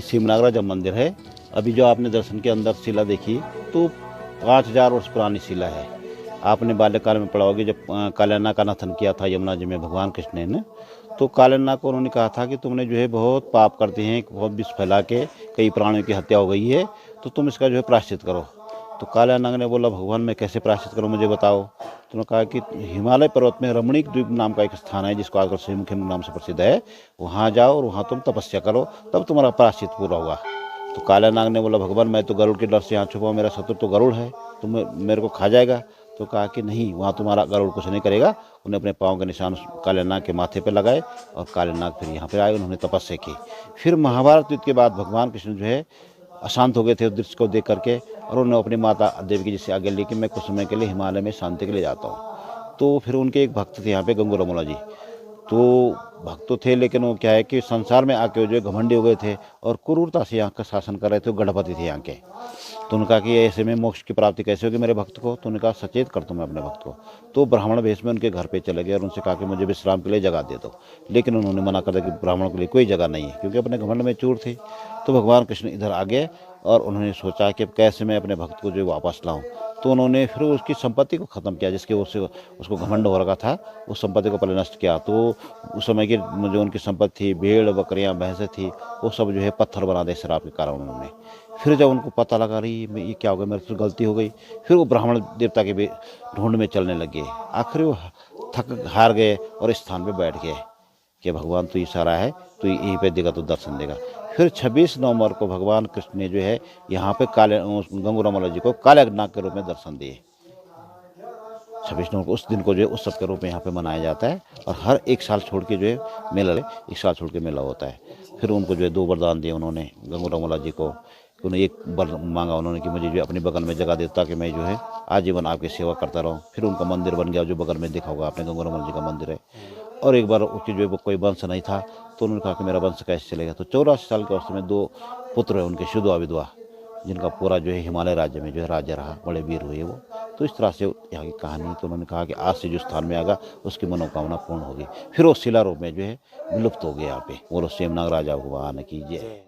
ये सिमनागरा जब मंदिर है, अभी जो आपने दर्शन के अंदर शिला देखी तो 5000 वर्ष पुरानी शिला है। आपने बाल्यकाल में पढ़ा होगा जब काल्यानाग का नाथन किया था यमुना जी में भगवान कृष्ण ने, तो काल्यानाग को उन्होंने कहा था कि तुमने जो है बहुत पाप करते हैं, बहुत विष फैला के कई प्राणियों की हत्या हो गई है, तो तुम इसका जो है प्रायश्चित करो। तो काल्यानाग ने बोला भगवान मैं कैसे प्रायश्चित करूं, मुझे बताओ। तो उन्होंने कहा कि हिमालय पर्वत में रमणीक द्वीप नाम का एक स्थान है जिसको आजकल श्रीमुखी नाम से प्रसिद्ध है, वहाँ जाओ और वहाँ तुम तपस्या करो, तब तुम्हारा प्रायश्चित पूरा होगा। तो काल्यानाग ने बोला भगवान मैं तो गरुड़ के डर से यहाँ छुपा हूँ, मेरा शत्रु तो गरुड़ है, तुम मेरे को खा जाएगा। तो कहा कि नहीं, वहाँ तुम्हारा गरुड़ कुछ नहीं करेगा। उन्हें अपने पाँव के निशान काल्यानाग के माथे पर लगाए और काल्यानाग फिर यहाँ पर आए, उन्होंने तपस्या की। फिर महाभारत युद्ध के बाद भगवान कृष्ण जो है अशांत हो गए थे उस दृश्य को देख करके, और उन्होंने अपनी माता देवकी जी से आगे ली कि मैं कुछ समय के लिए हिमालय में शांति के लिए जाता हूँ। तो फिर उनके एक भक्त थे यहाँ पे गंगूरमोला जी, तो भक्त तो थे लेकिन वो क्या है कि संसार में आके जो घमंडी हो गए थे और क्रूरता से यहाँ का शासन कर रहे थे, गणपति थे यहाँ के। तो उनका कि ऐसे में मोक्ष की प्राप्ति कैसे होगी मेरे भक्त को, तो उनका सचेत कर दूँ मैं अपने भक्त को। तो ब्राह्मण भेष में उनके घर पे चले गए और उनसे कहा कि मुझे विश्राम के लिए जगह दे दो, लेकिन उन्होंने मना कर दिया कि ब्राह्मणों के लिए कोई जगह नहीं है, क्योंकि अपने घमंड में चूर थे। तो भगवान कृष्ण इधर आ गए और उन्होंने सोचा कि अब कैसे मैं अपने भक्त को जो वापस लाऊं। तो उन्होंने फिर उसकी संपत्ति को ख़त्म किया, जिसके उसको घमंड हो रखा था, उस संपत्ति को पहले नष्ट किया। तो उस समय की जो उनकी संपत्ति थी, भेड़ बकरियां भैंसें थी, वो सब जो है पत्थर बना दे शराब के कारण उन्होंने। फिर जब उनको पता लगा रही ये क्या हो गया, मेरे से गलती हो गई, फिर वो ब्राह्मण देवता के ढूंढ में चलने लगे। आखिर वो थक हार गए और इस स्थान पर बैठ गए कि भगवान तू इशारा है, तू यहीं पे देगा तो दर्शन देगा। फिर 26 नवंबर को भगवान कृष्ण ने जो है यहाँ पे गंगूरमोला जी को काल्यानाग के रूप में दर्शन दिए। 26 नवंबर को उस दिन को जो है उत्सव के रूप में यहाँ पे मनाया जाता है, और हर एक साल छोड़ के जो है मेला, एक साल छोड़ के मेला होता है। फिर उनको जो है 2 वरदान दिए उन्होंने गंगूरमोला जी को। उन्हें एक वर मांगा उन्होंने कि मुझे जो अपने बगल में जगह दे ताकि मैं जो है आजीवन आपकी सेवा करता रहूँ। फिर उनका मंदिर बन गया, जो बगल में देखा होगा आपने गंगूरमोला जी का मंदिर है। और एक बार उसकी जो है कोई वंश नहीं था, तो उन्होंने कहा कि मेरा वंश कैसे चलेगा। तो 84 साल के अवस्था में 2 पुत्र हैं उनके, शुद्धवा विधवा, जिनका पूरा जो है हिमालय राज्य में जो है राज्य रहा, बड़े वीर हुए वो। तो इस तरह से यहाँ की कहानी। तो उन्होंने कहा कि आज से जो स्थान में आएगा उसकी मनोकामना पूर्ण होगी। फिर वो शिला रूप में जो है विलुप्त हो गया यहाँ पे। वो सिमनाग राजा भगवान की जय।